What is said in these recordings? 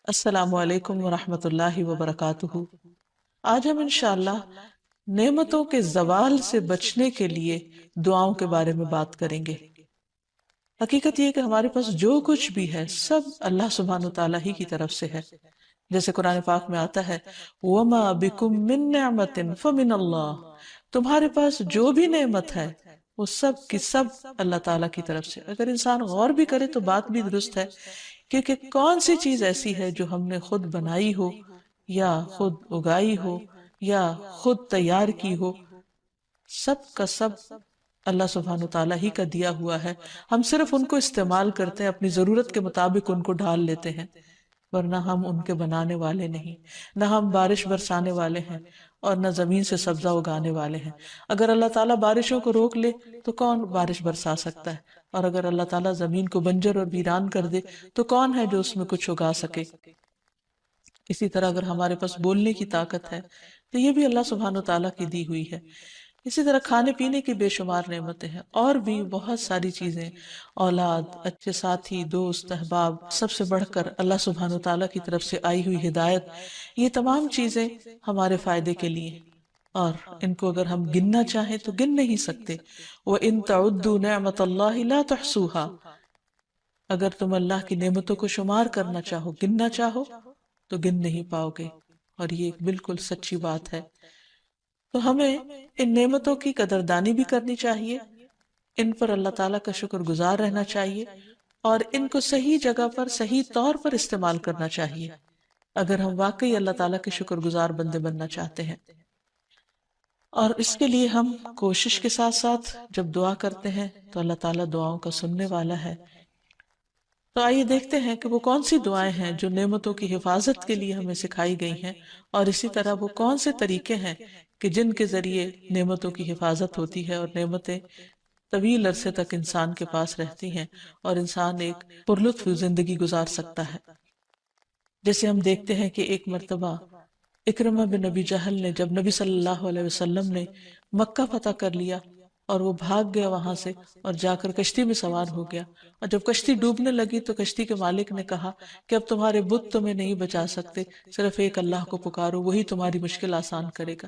السلام علیکم ورحمۃ اللہ وبرکاتہ۔ آج ہم انشاءاللہ نعمتوں کے زوال سے بچنے کے لیے دعاؤں کے بارے میں بات کریں گے۔ حقیقت یہ کہ ہمارے پاس جو کچھ بھی ہے سب اللہ سبحانہ وتعالیٰ ہی کی طرف سے ہے، جیسے قرآن پاک میں آتا ہے وَمَا بِكُم مِّن نِّعْمَةٍ فَمِنَ اللَّهِ، تمہارے پاس جو بھی نعمت ہے وہ سب کی سب اللہ تعالیٰ کی طرف سے۔ اگر انسان غور بھی کرے تو بات بھی درست ہے، کیونکہ کون سی چیز ایسی ہے جو ہم نے خود بنائی ہو یا خود اگائی ہو یا خود تیار کی ہو؟ سب کا سب اللہ سبحانہ تعالیٰ ہی کا دیا ہوا ہے، ہم صرف ان کو استعمال کرتے ہیں، اپنی ضرورت کے مطابق ان کو ڈھال لیتے ہیں، ورنہ ہم ان کے بنانے والے نہیں، نہ ہم بارش برسانے والے ہیں اور نہ زمین سے سبزہ اگانے والے ہیں۔ اگر اللہ تعالیٰ بارشوں کو روک لے تو کون بارش برسا سکتا ہے؟ اور اگر اللہ تعالیٰ زمین کو بنجر اور ویران کر دے تو کون ہے جو اس میں کچھ اگا سکے؟ اسی طرح اگر ہمارے پاس بولنے کی طاقت ہے تو یہ بھی اللہ سبحانہ تعالیٰ کی دی ہوئی ہے۔ اسی طرح کھانے پینے کی بے شمار نعمتیں ہیں، اور بھی بہت ساری چیزیں، اولاد، اچھے ساتھی، دوست، احباب، سب سے بڑھ کر اللہ سبحانہ تعالیٰ کی طرف سے آئی ہوئی ہدایت، یہ تمام چیزیں ہمارے فائدے کے لیے، اور ان کو اگر ہم گننا چاہیں تو گن نہیں سکتے۔ وَإِن تَعُدُّوا نِعْمَةَ اللَّهِ لَا تُحْصُوهَا، اگر تم اللہ کی نعمتوں کو شمار کرنا چاہو، گننا چاہو تو گن نہیں پاؤ گے، اور یہ ایک بالکل سچی بات ہے۔ تو ہمیں ان نعمتوں کی قدردانی بھی کرنی چاہیے، ان پر اللہ تعالیٰ کا شکر گزار رہنا چاہیے، اور ان کو صحیح جگہ پر صحیح طور پر استعمال کرنا چاہیے اگر ہم واقعی اللہ تعالیٰ کے شکر گزار بندے بننا چاہتے ہیں۔ اور اس کے لیے ہم کوشش کے ساتھ ساتھ جب دعا کرتے ہیں تو اللہ تعالیٰ دعاؤں کا سننے والا ہے۔ تو آئیے دیکھتے ہیں کہ وہ کون سی دعائیں ہیں جو نعمتوں کی حفاظت کے لیے ہمیں سکھائی گئی ہیں، اور اسی طرح وہ کون سے طریقے ہیں کہ جن کے ذریعے نعمتوں کی حفاظت ہوتی ہے اور نعمتیں طویل عرصے تک انسان کے پاس رہتی ہیں اور انسان ایک پرلطف زندگی گزار سکتا ہے۔ جیسے ہم دیکھتے ہیں کہ ایک مرتبہ اکرمہ بن نبی جہل نے، جب نبی صلی اللہ علیہ وسلم نے مکہ فتح کر لیا اور وہ بھاگ گیا وہاں سے اور جا کر کشتی میں سوار ہو گیا، اور جب کشتی ڈوبنے لگی تو کشتی کے مالک نے کہا کہ اب تمہارے بت تمہیں نہیں بچا سکتے، صرف ایک اللہ کو پکارو، وہی تمہاری مشکل آسان کرے گا۔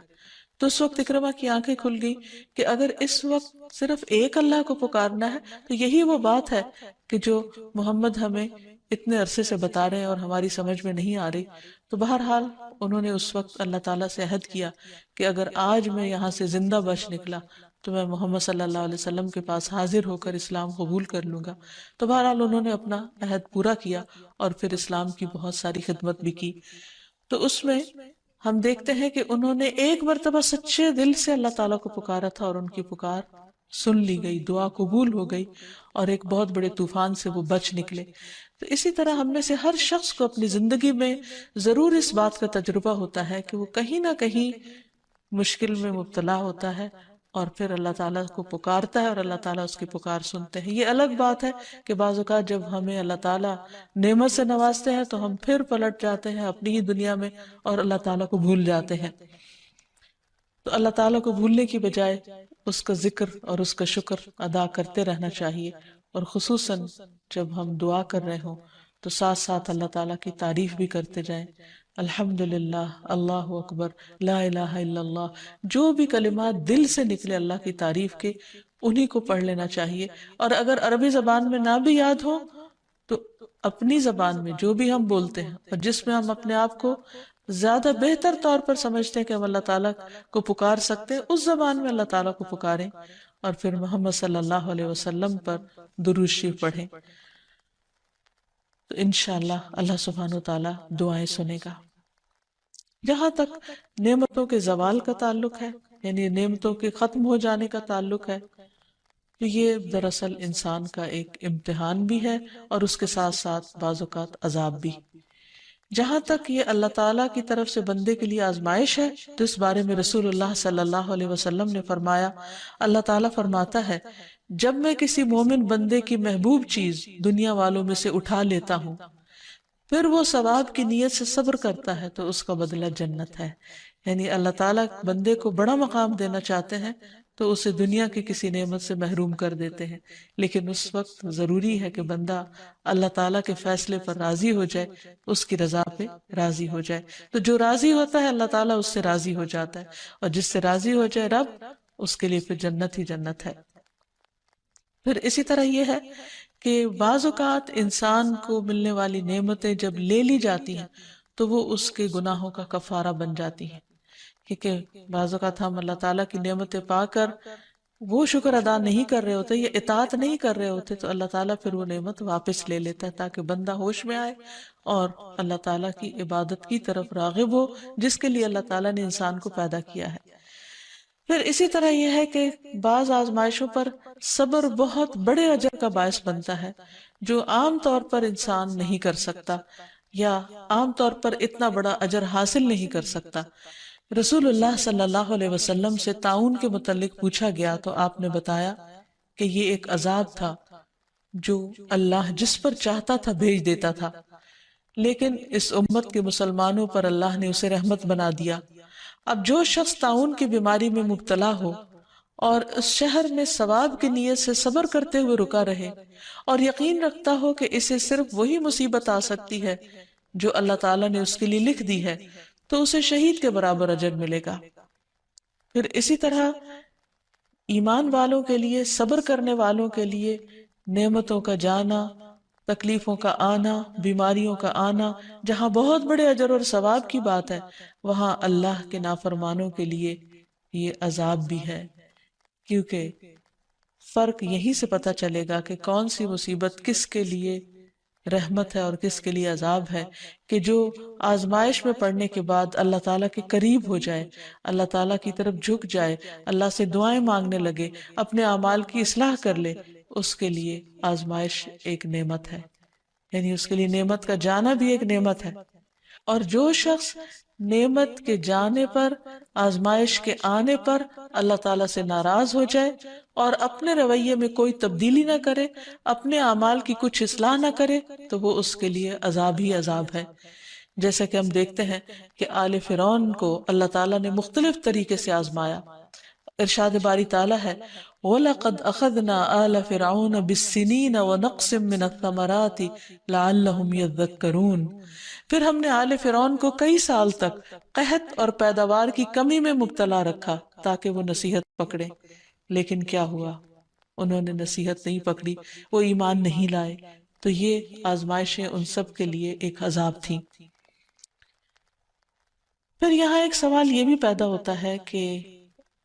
تو اس وقت اکرمہ کی آنکھیں کھل گئی کہ اگر اس وقت صرف ایک اللہ کو پکارنا ہے تو یہی وہ بات ہے کہ جو محمد ہمیں اتنے عرصے سے بتا رہے ہیں اور ہماری سمجھ میں نہیں آ رہی۔ تو بہرحال انہوں نے اس وقت اللہ تعالیٰ سے عہد کیا کہ اگر آج میں یہاں سے زندہ بچ نکلا تو میں محمد صلی اللہ علیہ وسلم کے پاس حاضر ہو کر اسلام قبول کر لوں گا۔ تو بہرحال انہوں نے اپنا عہد پورا کیا اور پھر اسلام کی بہت ساری خدمت بھی کی۔ تو اس میں ہم دیکھتے ہیں کہ انہوں نے ایک مرتبہ سچے دل سے اللہ تعالیٰ کو پکارا تھا اور ان کی پکار سن لی گئی، دعا قبول ہو گئی، اور ایک بہت بڑے طوفان سے وہ بچ نکلے۔ تو اسی طرح ہم میں سے ہر شخص کو اپنی زندگی میں ضرور اس بات کا تجربہ ہوتا ہے کہ وہ کہیں نہ کہیں مشکل میں مبتلا ہوتا ہے اور پھر اللہ تعالیٰ کو پکارتا ہے اور اللہ تعالیٰ اس کی پکار سنتے ہیں۔ یہ الگ بات ہے کہ بعض اوقات جب ہمیں اللہ تعالیٰ نعمت سے نوازتے ہیں تو ہم پھر پلٹ جاتے ہیں اپنی ہی دنیا میں اور اللہ تعالیٰ کو بھول جاتے ہیں۔ تو اللہ تعالیٰ کو بھولنے کی بجائے اس کا ذکر اور اس کا شکر ادا کرتے رہنا چاہیے، اور خصوصاً جب ہم دعا کر رہے ہوں تو ساتھ ساتھ اللہ تعالیٰ کی تعریف بھی کرتے جائیں۔ الحمدللہ، اللہ اکبر، لا الہ الا اللہ، جو بھی کلمات دل سے نکلے اللہ کی تعریف کے، انہی کو پڑھ لینا چاہیے۔ اور اگر عربی زبان میں نہ بھی یاد ہو تو اپنی زبان میں جو بھی ہم بولتے ہیں اور جس میں ہم اپنے آپ کو زیادہ بہتر طور پر سمجھتے ہیں کہ ہم اللہ تعالیٰ کو پکار سکتے ہیں، اس زبان میں اللہ تعالیٰ کو پکاریں، اور پھر محمد صلی اللہ علیہ وسلم پر درود شریف پڑھیں۔ تو انشاءاللہ اللہ سبحانہ وتعالیٰ دعائیں سنے گا۔ جہاں تک نعمتوں کے زوال کا تعلق ہے، یعنی نعمتوں کے ختم ہو جانے کا تعلق ہے، تو یہ دراصل انسان کا ایک امتحان بھی ہے اور اس کے ساتھ ساتھ بعض اوقات عذاب بھی۔ جہاں تک یہ اللہ تعالیٰ کی طرف سے بندے کے لیے آزمائش ہے تو اس بارے میں رسول اللہ صلی اللہ علیہ وسلم نے فرمایا، اللہ تعالیٰ فرماتا ہے، جب میں کسی مومن بندے کی محبوب چیز دنیا والوں میں سے اٹھا لیتا ہوں، پھر وہ ثواب کی نیت سے صبر کرتا ہے تو اس کا بدلہ جنت ہے۔ یعنی اللہ تعالیٰ بندے کو بڑا مقام دینا چاہتے ہیں تو اسے دنیا کی کسی نعمت سے محروم کر دیتے ہیں، لیکن اس وقت ضروری ہے کہ بندہ اللہ تعالیٰ کے فیصلے پر راضی ہو جائے، اس کی رضا پہ راضی ہو جائے۔ تو جو راضی ہوتا ہے اللہ تعالیٰ اس سے راضی ہو جاتا ہے، اور جس سے راضی ہو جائے رب، اس کے لیے پھر جنت ہی جنت ہے۔ پھر اسی طرح یہ ہے کہ بعض اوقات انسان کو ملنے والی نعمتیں جب لے لی جاتی ہیں تو وہ اس کے گناہوں کا کفارہ بن جاتی ہیں، کیونکہ بعض اوقات ہم اللہ تعالیٰ کی نعمتیں پا کر وہ شکر ادا نہیں کر رہے ہوتے یا اطاعت نہیں کر رہے ہوتے، تو اللہ تعالیٰ پھر وہ نعمت واپس لے لیتا ہے تاکہ بندہ ہوش میں آئے اور اللہ تعالیٰ کی عبادت کی طرف راغب ہو، جس کے لیے اللہ تعالیٰ نے انسان کو پیدا کیا ہے۔ پھر اسی طرح یہ ہے کہ بعض آزمائشوں پر صبر بہت بڑے اجر کا باعث بنتا ہے، جو عام طور پر انسان نہیں کر سکتا یا عام طور پر اتنا بڑا اجر حاصل نہیں کر سکتا۔ رسول اللہ صلی اللہ علیہ وسلم سے طاعون کے متعلق پوچھا گیا تو آپ نے بتایا کہ یہ ایک عذاب تھا جو اللہ جس پر چاہتا تھا بھیج دیتا تھا، لیکن اس امت کے مسلمانوں پر اللہ نے اسے رحمت بنا دیا۔ اب جو شخص طاعون کی بیماری میں مبتلا ہو اور اس شہر میں ثواب کی نیت سے صبر کرتے ہوئے رکا رہے اور یقین رکھتا ہو کہ اسے صرف وہی مصیبت آ سکتی ہے جو اللہ تعالیٰ نے اس کے لیے لکھ دی ہے، تو اسے شہید کے برابر اجر ملے گا۔ پھر اسی طرح ایمان والوں کے لیے، صبر کرنے والوں کے لیے نعمتوں کا جانا، تکلیفوں کا آنا، بیماریوں کا آنا، جہاں بہت بڑے اجر اور ثواب کی بات ہے، وہاں اللہ کے نافرمانوں کے لیے یہ عذاب بھی ہے، کیونکہ فرق یہی سے پتہ چلے گا کہ کون سی مصیبت کس کے لیے رحمت ہے اور کس کے لیے عذاب ہے، کہ جو آزمائش میں پڑنے کے بعد اللہ تعالیٰ کے قریب ہو جائے، اللہ تعالیٰ کی طرف جھک جائے، اللہ سے دعائیں مانگنے لگے، اپنے اعمال کی اصلاح کر لے، اس کے لیے آزمائش ایک نعمت ہے، یعنی اس کے لیے نعمت کا جانا بھی ایک نعمت ہے۔ اور جو شخص نعمت کے جانے پر، آزمائش کے آنے پر اللہ تعالیٰ سے ناراض ہو جائے اور اپنے رویے میں کوئی تبدیلی نہ کرے، اپنے اعمال کی کچھ اصلاح نہ کرے، تو وہ اس کے لیے عذاب ہی عذاب ہے۔ جیسا کہ ہم دیکھتے ہیں کہ آل فرعون کو اللہ تعالیٰ نے مختلف طریقے سے آزمایا۔ ارشاد باری تعالیٰ ہے وَلَقَدْ أَخَذْنَا آلَ فِرْعَوْنَ بِالسِّنِينَ وَنَقْصٍ مِّنَ الثَّمَرَاتِ لَعَلَّهُمْ يَذَّكَّرُونَ، پھر ہم نے آل فرعون کو کئی سال تک قحط اور پیداوار کی کمی میں مبتلا رکھا تاکہ وہ نصیحت پکڑے، لیکن کیا ہوا؟ انہوں نے نصیحت نہیں پکڑی، وہ ایمان نہیں لائے، تو یہ آزمائشیں ان سب کے لیے ایک عذاب تھیں۔ پھر یہاں ایک سوال یہ بھی پیدا ہوتا ہے کہ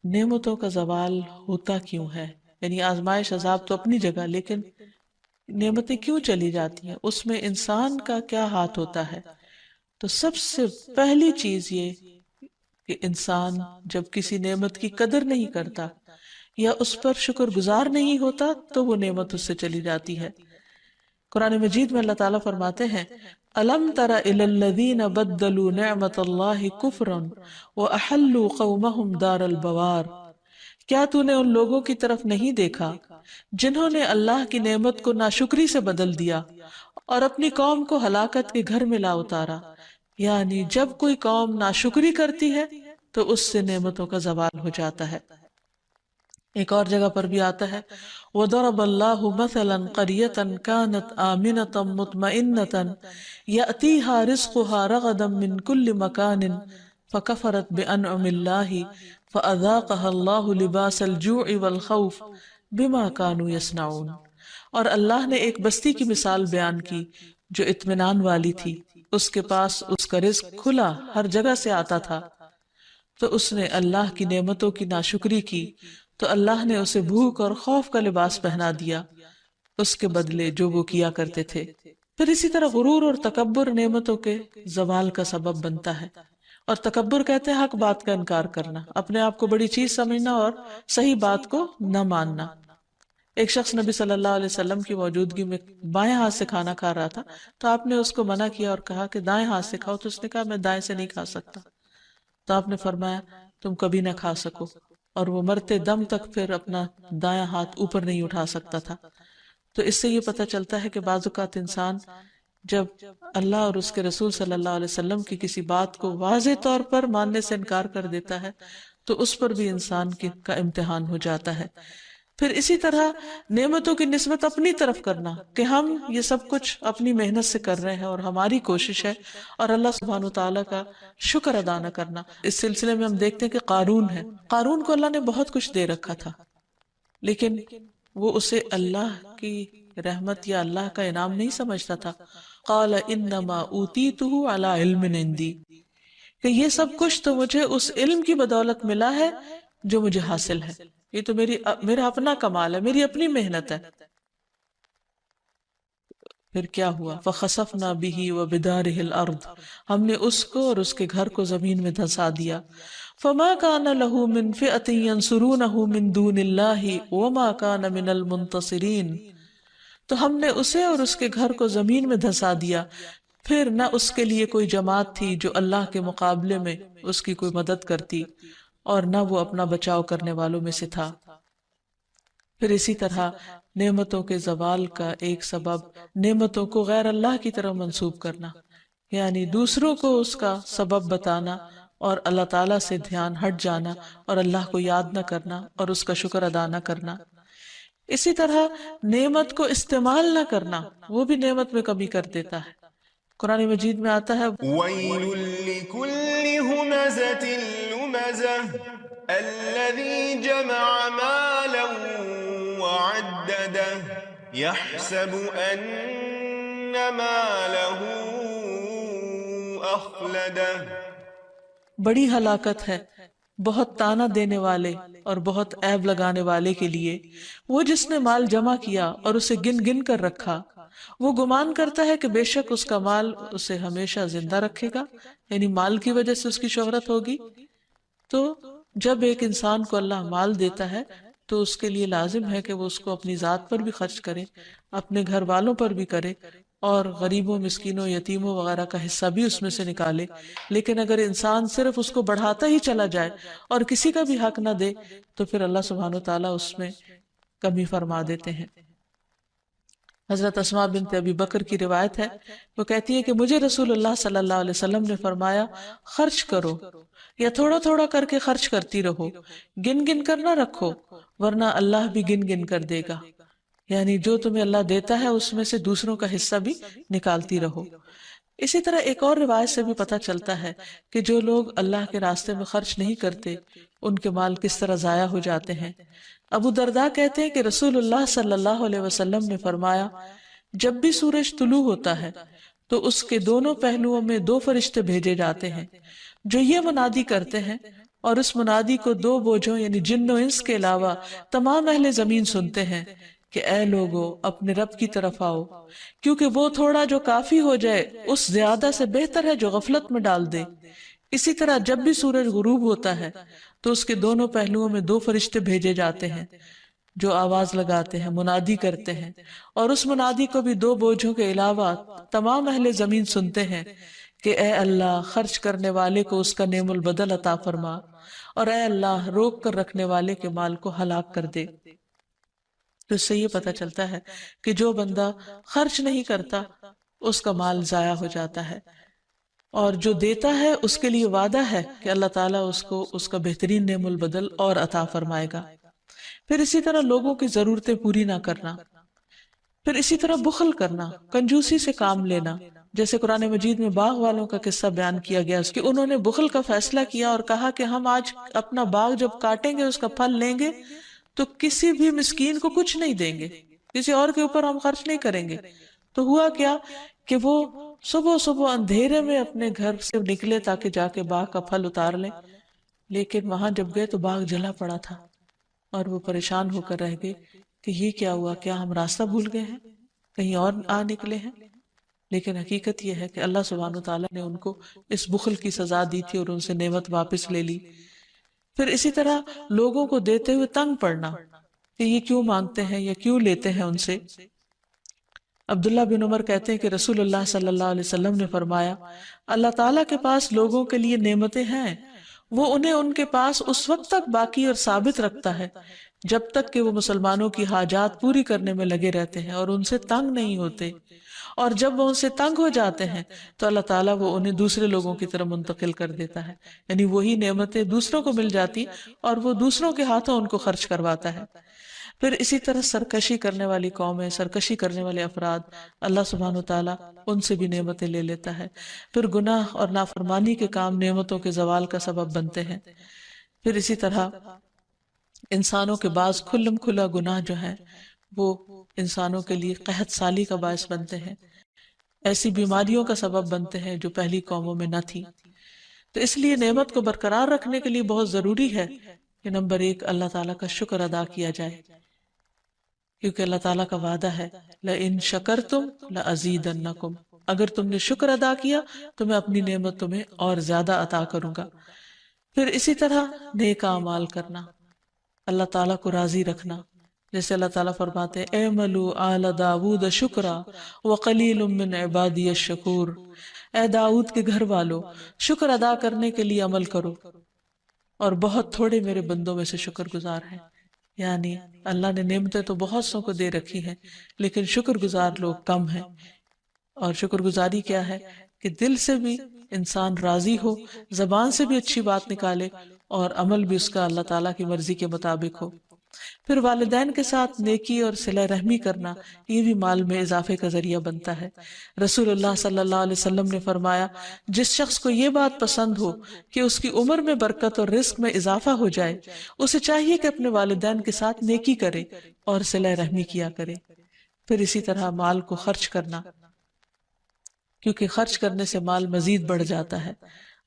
نعمتوں کا زوال ہوتا کیوں ہے؟ یعنی آزمائش عذاب تو اپنی جگہ، لیکن نعمتیں کیوں چلی جاتی ہیں؟ اس میں انسان کا کیا ہاتھ ہوتا ہے؟ تو سب سے پہلی چیز یہ کہ انسان جب کسی نعمت کی قدر نہیں کرتا یا اس پر شکر گزار نہیں ہوتا تو وہ نعمت اس سے چلی جاتی ہے۔ قرآن مجید میں اللہ تعالیٰ فرماتے ہیں أَلَمْ تَرَ إِلَى الَّذِينَ بَدَّلُوا نِعْمَةَ اللَّهِ كُفْرًا وَأَحَلُّوا قَوْمَهُمْ دَارَ الْبَوَارِ، کیا تو نے ان لوگوں کی طرف نہیں دیکھا جنہوں نے اللہ کی نعمت کو ناشکری سے بدل دیا اور اپنی قوم کو ہلاکت کے گھر میں لا اتارا؟ یعنی جب کوئی قوم ناشکری کرتی ہے تو اس سے نعمتوں کا زوال ہو جاتا ہے۔ ایک اور جگہ پر بھی آتا ہے وَضَرَبَ اللَّهُ مَثَلًا قَرْيَةً كَانَتْ آمِنَةً مُطْمَئِنَّةً يَأْتِيهَا رِزْقُهَا رَغَدًا مِّن كُلِّ مَكَانٍ فَكَفَرَتْ بِأَنْعُمِ اللَّهِ فَأَذَاقَهَا اللَّهُ لِبَاسَ الْجُوعِ وَالْخَوْفِ بِمَا كَانُوا يَصْنَعُونَ۔ اور اللہ نے ایک بستی کی مثال بیان کی جو اطمینان والی تھی، اس کے پاس اس کا رزق کھلا ہر جگہ سے آتا تھا، تو اس نے اللہ کی نعمتوں کی ناشکری کی تو اللہ نے اسے بھوک اور خوف کا لباس پہنا دیا اس کے بدلے جو وہ کیا کرتے تھے۔ پھر اسی طرح غرور اور تکبر نعمتوں کے زوال کا سبب بنتا ہے، اور تکبر کہتے ہیں حق بات کا انکار کرنا، اپنے آپ کو بڑی چیز سمجھنا اور صحیح بات کو نہ ماننا۔ ایک شخص نبی صلی اللہ علیہ وسلم کی موجودگی میں بائیں ہاتھ سے کھانا کھا رہا تھا تو آپ نے اس کو منع کیا اور کہا کہ دائیں ہاتھ سے کھاؤ، تو اس نے کہا میں دائیں سے نہیں کھا سکتا، تو آپ نے فرمایا تم کبھی نہ کھا سکو، اور وہ مرتے دم تک پھر اپنا دایاں ہاتھ اوپر نہیں اٹھا سکتا تھا۔ تو اس سے یہ پتہ چلتا ہے کہ بعض اوقات انسان جب اللہ اور اس کے رسول صلی اللہ علیہ وسلم کی کسی بات کو واضح طور پر ماننے سے انکار کر دیتا ہے تو اس پر بھی انسان کا امتحان ہو جاتا ہے۔ پھر اسی طرح نعمتوں کی نسبت اپنی طرف کرنا کہ ہم یہ سب کچھ اپنی محنت سے کر رہے ہیں اور ہماری کوشش ہے، اور اللہ سبحانہ وتعالیٰ کا شکر ادا نہ کرنا۔ اس سلسلے میں ہم دیکھتے ہیں کہ قارون ہے، قارون کو اللہ نے بہت کچھ دے رکھا تھا، لیکن وہ اسے اللہ کی رحمت یا اللہ کا انعام نہیں سمجھتا تھا۔ قال انما اوتیتہ علی علم عندی، کہ یہ سب کچھ تو مجھے اس علم کی بدولت ملا ہے جو مجھے حاصل ہے، یہ تو میرا اپنا کمال ہے، میری اپنی محنت ہے۔ پھر کیا ہوا؟ فخسفنا به وبداره الارض، ہم نے اس کو اور اس کے گھر کو زمین میں دھسا دیا۔ فما كان له من فئة ينصرونه من دون الله وما كان من المنتصرين، تو ہم نے اسے اور اس کے گھر کو زمین میں دھسا دیا، پھر نہ اس کے لیے کوئی جماعت تھی جو اللہ کے مقابلے میں اس کی کوئی مدد کرتی، اور نہ وہ اپنا بچاؤ کرنے والوں میں سے تھا۔ پھر اسی طرح نعمتوں کے زوال کا ایک سبب نعمتوں کو غیر اللہ کی طرف منسوب کرنا، یعنی دوسروں کو اس کا سبب بتانا اور اللہ تعالیٰ سے دھیان ہٹ جانا اور اللہ کو یاد نہ کرنا اور اس کا شکر ادا نہ کرنا۔ اسی طرح نعمت کو استعمال نہ کرنا، وہ بھی نعمت میں کمی کر دیتا ہے۔ قرآن مجید میں آتا ہے وَيْلٌ لِكُلِّ هُمَزَةٍ لُمَزَةٍ الَّذِي جَمَعَ مَالًا وَعَدَّدَهُ يَحْسَبُ أَنَّ مَالَهُ أَخْلَدَهُ، بڑی ہلاکت ہے بہت تانا دینے والے اور بہت عیب لگانے والے کے لیے وہ جس نے مال جمع کیا اور اسے گن گن کر رکھا، وہ گمان کرتا ہے کہ بے شک اس کا مال اسے ہمیشہ زندہ رکھے گا، یعنی مال کی وجہ سے اس کی شہرت ہوگی۔ تو جب ایک انسان کو اللہ مال دیتا ہے تو اس کے لیے لازم ہے کہ وہ اس کو اپنی ذات پر بھی خرچ کرے، اپنے گھر والوں پر بھی کرے، اور غریبوں، مسکینوں، یتیموں وغیرہ کا حصہ بھی اس میں سے نکالے۔ لیکن اگر انسان صرف اس کو بڑھاتا ہی چلا جائے اور کسی کا بھی حق نہ دے تو پھر اللہ سبحانہ وتعالیٰ اس میں کمی فرما دیتے ہیں۔ حضرت اسماء بنت ابی بکر کی روایت ہے، وہ کہتی ہے کہ مجھے رسول اللہ صلی اللہ علیہ وسلم نے فرمایا، خرچ کرو یا تھوڑا تھوڑا کر کے خرچ کرتی رہو، گن گن کر نہ رکھو ورنہ اللہ بھی گن گن کر دے گا، یعنی جو تمہیں اللہ دیتا ہے اس میں سے دوسروں کا حصہ بھی نکالتی رہو۔ اسی طرح ایک اور روایت سے بھی پتہ چلتا ہے کہ جو لوگ اللہ کے راستے میں خرچ نہیں کرتے ان کے مال کس طرح ضائع ہو جاتے ہیں۔ ابو درداء کہتے ہیں کہ رسول اللہ صلی اللہ علیہ وسلم نے فرمایا، جب بھی سورج طلوع ہوتا ہے تو اس کے دونوں پہلوؤں میں 2 فرشتے بھیجے جاتے ہیں جو یہ منادی کرتے ہیں، اور اس منادی کو 2 بوجھوں یعنی جن و انس کے علاوہ تمام اہل زمین سنتے ہیں کہ اے لوگو اپنے رب کی طرف آؤ، کیونکہ وہ تھوڑا جو کافی ہو جائے اس زیادہ سے بہتر ہے جو غفلت میں ڈال دے۔ اسی طرح جب بھی سورج غروب ہوتا ہے تو اس کے دونوں پہلوؤں میں 2 فرشتے بھیجے جاتے ہیں جو آواز لگاتے ہیں، منادی کرتے ہیں، اور اس منادی کو بھی 2 بوجھوں کے علاوہ تمام اہل زمین سنتے ہیں کہ اے اللہ خرچ کرنے والے کو اس کا نعم البدل عطا فرما، اور اے اللہ روک کر رکھنے والے کے مال کو ہلاک کر دے۔ تو اس سے یہ پتہ چلتا ہے کہ جو بندہ خرچ نہیں کرتا اس کا مال ضائع ہو جاتا ہے، اور جو دیتا ہے اس کے لیے وعدہ ہے کہ اللہ تعالیٰ اس کو اس کا بہترین نعم البدل اور عطا فرمائے گا۔ پھر اسی طرح لوگوں کی ضرورتیں پوری نہ کرنا، پھر اسی طرح بخل کرنا، کنجوسی سے کام لینا، جیسے قرآن مجید میں باغ والوں کا قصہ بیان کیا گیا کہ انہوں نے بخل کا فیصلہ کیا اور کہا کہ ہم آج اپنا باغ جب کاٹیں گے اس کا پھل لیں گے تو کسی بھی مسکین کو کچھ نہیں دیں گے، کسی اور کے اوپر ہم خرچ نہیں کریں گے۔ تو ہوا کیا کہ وہ صبح صبح اندھیرے میں اپنے گھر سے نکلے تاکہ جا کے باغ کا پھل اتار لیں، لیکن وہاں جب گئے تو باغ جلا پڑا تھا، اور وہ پریشان ہو کر رہ گئے کہ یہ کیا ہوا، کیا ہم راستہ بھول گئے ہیں، کہیں اور آ نکلے ہیں؟ لیکن حقیقت یہ ہے کہ اللہ سبحانہ وتعالیٰ نے ان کو اس بخل کی سزا دی تھی اور ان سے نعمت واپس لے لی۔ پھر اسی طرح لوگوں کو دیتے ہوئے تنگ پڑنا کہ یہ کیوں مانگتے ہیں یا کیوں لیتے ہیں ان سے۔ عبداللہ بن عمر کہتے ہیں کہ رسول اللہ صلی اللہ علیہ وسلم نے فرمایا، اللہ تعالیٰ کے پاس لوگوں کے لیے نعمتیں ہیں، وہ انہیں ان کے پاس اس وقت تک باقی اور ثابت رکھتا ہے جب تک کہ وہ مسلمانوں کی حاجات پوری کرنے میں لگے رہتے ہیں اور ان سے تنگ نہیں ہوتے، اور جب وہ ان سے تنگ ہو جاتے ہیں تو اللہ تعالیٰ وہ انہیں دوسرے لوگوں کی طرف منتقل کر دیتا ہے، یعنی وہی نعمتیں دوسروں کو مل جاتی اور وہ دوسروں کے ہاتھوں ان کو خرچ کرواتا ہے۔ پھر اسی طرح سرکشی کرنے والی قومیں، سرکشی کرنے والے افراد، اللہ سبحانہ وتعالیٰ ان سے بھی نعمتیں لے لیتا ہے۔ پھر گناہ اور نافرمانی کے کام نعمتوں کے زوال کا سبب بنتے ہیں۔ پھر اسی طرح انسانوں کے بعض کھلم کھلا گناہ جو ہیں وہ انسانوں کے لیے قحط سالی کا باعث بنتے ہیں، ایسی بیماریوں کا سبب بنتے ہیں جو پہلی قوموں میں نہ تھی۔ تو اس لیے نعمت کو برقرار رکھنے کے لیے بہت ضروری ہے کہ نمبر ایک اللہ تعالیٰ کا شکر ادا کیا جائے، کیونکہ اللہ تعالیٰ کا وعدہ ہے لَإِن شَكَرْتُمْ لَأَزِيدَنَّكُمْ، اگر تم نے شکر ادا کیا تو میں اپنی نعمت تمہیں اور زیادہ عطا کروں گا۔ پھر اسی طرح نیک اعمال کرنا، اللہ تعالیٰ کو راضی رکھنا، جیسے اللہ تعالیٰ فرماتے ہیں اعملوا آل داود شکرا وقلیل من عبادی الشکور، اے داؤد کے گھر والو شکر ادا کرنے کے لیے عمل کرو اور بہت تھوڑے میرے بندوں میں سے شکر گزار ہیں۔ یعنی اللہ نے نعمتیں تو بہت سو کو دے رکھی ہیں لیکن شکر گزار لوگ کم ہیں۔ اور شکر گزاری کیا ہے کہ دل سے بھی انسان راضی ہو، زبان سے بھی اچھی بات نکالے اور عمل بھی اس کا اللہ تعالیٰ کی مرضی کے مطابق ہو۔ پھر والدین کے ساتھ نیکی اور صلہ رحمی کرنا، یہ بھی مال میں اضافے کا ذریعہ بنتا ہے۔ رسول اللہ صلی اللہ علیہ وسلم نے فرمایا جس شخص کو یہ بات پسند ہو کہ اس کی عمر میں برکت اور رزق میں اضافہ ہو جائے، اسے چاہیے کہ اپنے والدین کے ساتھ نیکی کرے اور صلہ رحمی کیا کرے۔ پھر اسی طرح مال کو خرچ کرنا، کیونکہ خرچ کرنے سے مال مزید بڑھ جاتا ہے۔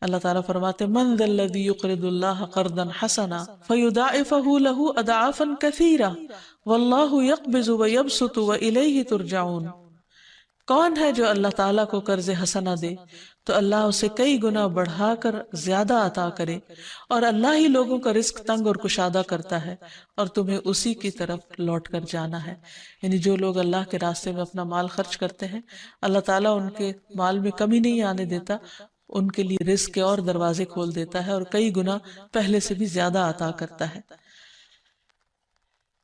اللہ تعالیٰ فرماتے من ذا الذی یقرض اللہ قرضا حسنا فیضاعفہ لہ اضعافا کثیرا واللہ یقبض ویبسط والیہ ترجعون، کون ہے جو اللہ تعالیٰ کو قرض حسنہ دے تو اللہ اسے کئی گنا بڑھا کر زیادہ عطا کرے، اور اللہ ہی لوگوں کا رزق تنگ اور کشادہ کرتا ہے اور تمہیں اسی کی طرف لوٹ کر جانا ہے۔ یعنی جو لوگ اللہ کے راستے میں اپنا مال خرچ کرتے ہیں اللہ تعالیٰ ان کے مال میں کمی نہیں آنے دیتا، ان کے لیے رزق کے اور دروازے کھول دیتا ہے اور کئی گنا پہلے سے بھی زیادہ عطا کرتا ہے۔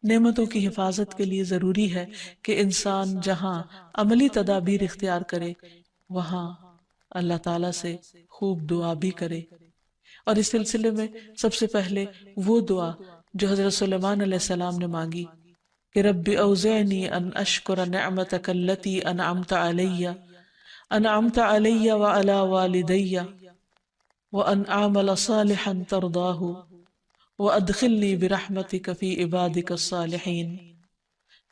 نعمتوں کی حفاظت کے لیے ضروری ہے کہ انسان جہاں عملی تدابیر اختیار کرے وہاں اللہ تعالیٰ سے خوب دعا بھی کرے، اور اس سلسلے میں سب سے پہلے وہ دعا جو حضرت سلیمان علیہ السلام نے مانگی کہ رب اوزعنی ان اشکر نعمتک التی انعمت علی وعلی والدی وان اعمل صالحا ترضاہ وَأَدْخِلْنِي بِرَحْمَتِكَ فِي عِبَادِكَ الصَّالِحِينَ،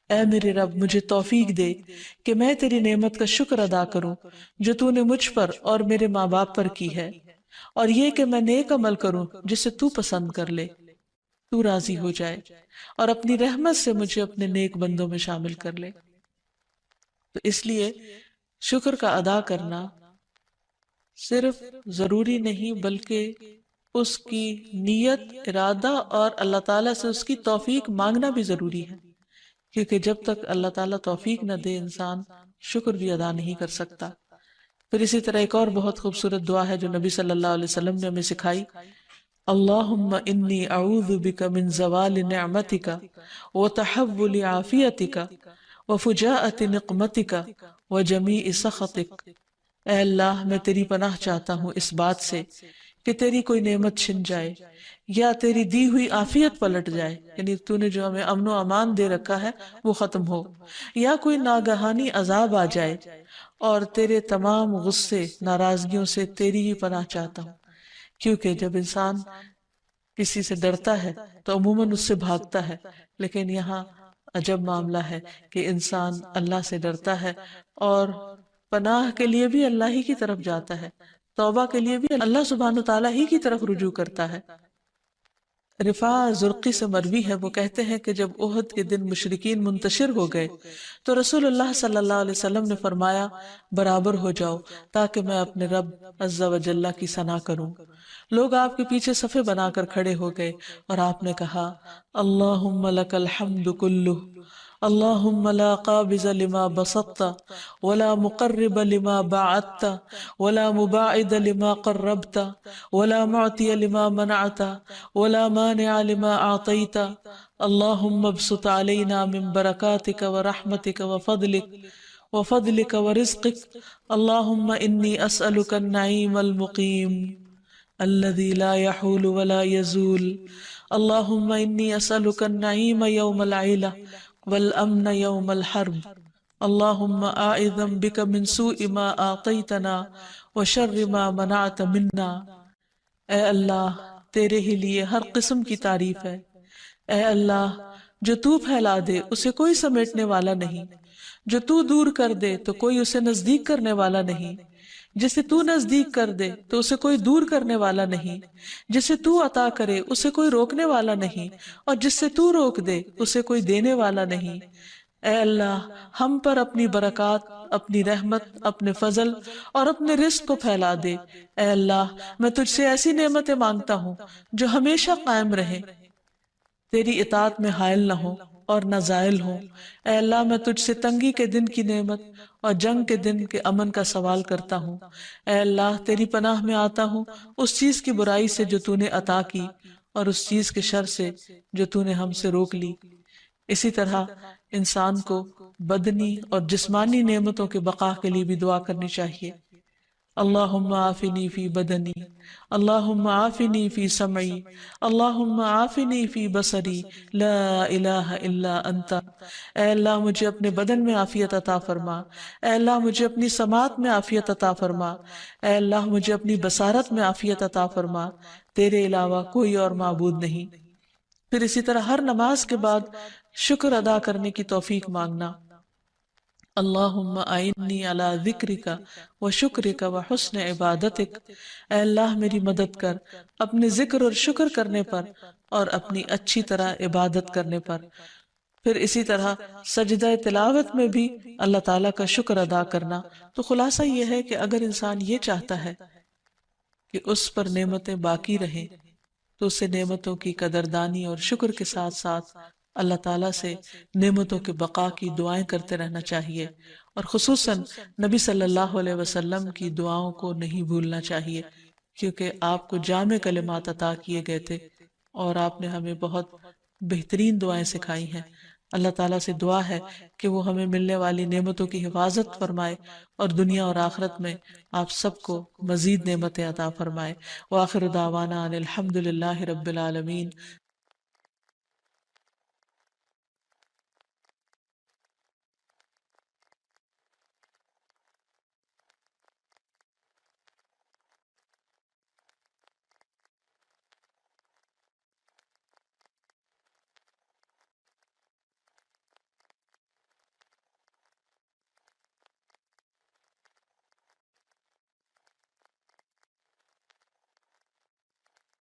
اے میرے رب مجھے توفیق دے کہ میں تیری نعمت کا شکر ادا کروں جو تو نے مجھ پر اور میرے ماں باپ پر کی ہے، اور یہ کہ میں نیک عمل کروں جسے تو پسند کر لے، تو راضی ہو جائے، اور اپنی رحمت سے مجھے اپنے نیک بندوں میں شامل کر لے۔ تو اس لیے شکر کا ادا کرنا صرف ضروری نہیں بلکہ اس کی نیت، ارادہ اور اللہ تعالیٰ سے اس کی توفیق مانگنا بھی ضروری ہے، کیونکہ جب تک اللہ تعالیٰ توفیق نہ دے انسان شکر بھی ادا نہیں کر سکتا۔ پھر اسی طرح ایک اور بہت خوبصورت دعا ہے جو نبی صلی اللہ علیہ وسلم نے ہمیں سکھائی، اللہم انی اعوذ بک من زوال نعمتک وتحول عافیتک وفجاءۃ نقمتک وجمیع سخطک، اے اللہ میں تیری پناہ چاہتا ہوں اس بات سے کہ تیری کوئی نعمت چھن جائے یا تیری دی ہوئی عافیت پلٹ جائے، یعنی تو نے جو ہمیں امن و امان دے رکھا ہے وہ ختم ہو، یا کوئی ناگہانی عذاب آ جائے، اور تیرے تمام غصے ناراضگیوں سے تیری ہی پناہ چاہتا ہوں، کیونکہ جب انسان کسی سے ڈرتا ہے تو عموماً اس سے بھاگتا ہے، لیکن یہاں عجب معاملہ ہے کہ انسان اللہ سے ڈرتا ہے اور پناہ کے لیے بھی اللہ ہی کی طرف جاتا ہے، توبہ کے لیے بھی اللہ سبحانہ وتعالیٰ ہی کی طرف رجوع کرتا ہے۔ رفاع زرقی سے مروی ہے، وہ کہتے ہیں کہ جب احد کے دن مشرکین منتشر ہو گئے تو رسول اللہ صلی اللہ علیہ وسلم نے فرمایا برابر ہو جاؤ تاکہ میں اپنے رب عز و جل کی ثنا کروں۔ لوگ آپ کے پیچھے صفے بنا کر کھڑے ہو گئے اور آپ نے کہا اللہم لک الحمد کلہ، اللہم لا قابض لما بسطت ولا مقرب لما بعدت ولا مباعد لما قربت ولا معطی لما منعت ولا مانع لما اعطیت، اللہم ابسط علینا من برکاتک ورحمتک وفضلک وفضلك ورزقك اللهم إني أسألك النعيم المقيم الذي لا يحول ولا يزول اللهم إني أسألك النعيم يوم العيلة والأمن يوم الحرب اللهم أعوذ بك من سوء ما أعطيتنا وشر ما منعت منا۔ اے اللہ تیرے ہی لیے ہر قسم کی تعریف ہے، اے اللہ جو تو پھیلا دے اسے کوئی سمیٹنے والا نہیں، جو تو دور کر دے تو کوئی اسے نزدیک کرنے والا نہیں، جسے تو نزدیک کر دے تو اسے کوئی دور کرنے والا نہیں، جسے تو عطا کرے اسے کوئی روکنے والا نہیں، اور جس سے تو روک دے اسے کوئی دینے والا نہیں۔ اے اللہ ہم پر اپنی برکات، اپنی رحمت، اپنے فضل اور اپنے رزق کو پھیلا دے۔ اے اللہ میں تجھ سے ایسی نعمتیں مانگتا ہوں جو ہمیشہ قائم رہیں، تیری اطاعت میں حائل نہ ہوں اور نہ زائل ہوں۔ اے اللہ میں تجھ سے تنگی کے دن کی نعمت اور جنگ کے دن کے امن کا سوال کرتا ہوں۔ اے اللہ تیری پناہ میں آتا ہوں اس چیز کی برائی سے جو تو نے عطا کی، اور اس چیز کے شر سے جو تو نے ہم سے روک لی۔ اسی طرح انسان کو بدنی اور جسمانی نعمتوں کے بقا کے لیے بھی دعا کرنی چاہیے۔ اللہم عافنی فی بدنی، اللہم عافنی فی سمعی، اللہم عافنی فی بصری، لا الہ الا انت۔ اے اللہ مجھے اپنے بدن میں عافیت عطا فرما، اے اللہ مجھے اپنی سماعت میں عافیت عطا فرما، اے اللہ مجھے اپنی بصارت میں عافیت عطا فرما، تیرے علاوہ کوئی اور معبود نہیں۔ پھر اسی طرح ہر نماز کے بعد شکر ادا کرنے کی توفیق مانگنا۔ اللہم اعنی علی ذکرک و شکرک و حسن عبادتک۔ اے اللہ میری مدد کر اپنے ذکر اور شکر کرنے پر اور اپنی اچھی طرح عبادت کرنے پر۔ پھر اسی طرح سجدہ تلاوت میں بھی اللہ تعالیٰ کا شکر ادا کرنا۔ تو خلاصہ یہ ہے کہ اگر انسان یہ چاہتا ہے کہ اس پر نعمتیں باقی رہیں تو اسے نعمتوں کی قدردانی اور شکر کے ساتھ ساتھ اللہ تعالیٰ سے نعمتوں کے بقا کی دعائیں کرتے رہنا چاہیے، اور خصوصاً نبی صلی اللہ علیہ وسلم کی دعاؤں کو نہیں بھولنا چاہیے، کیونکہ آپ کو جامع کلمات عطا کیے گئے تھے اور آپ نے ہمیں بہت بہترین دعائیں سکھائی ہیں۔ اللہ تعالیٰ سے دعا ہے کہ وہ ہمیں ملنے والی نعمتوں کی حفاظت فرمائے اور دنیا اور آخرت میں آپ سب کو مزید نعمتیں عطا فرمائے۔ وآخر دعوانا ان الحمد للہ رب العالمین۔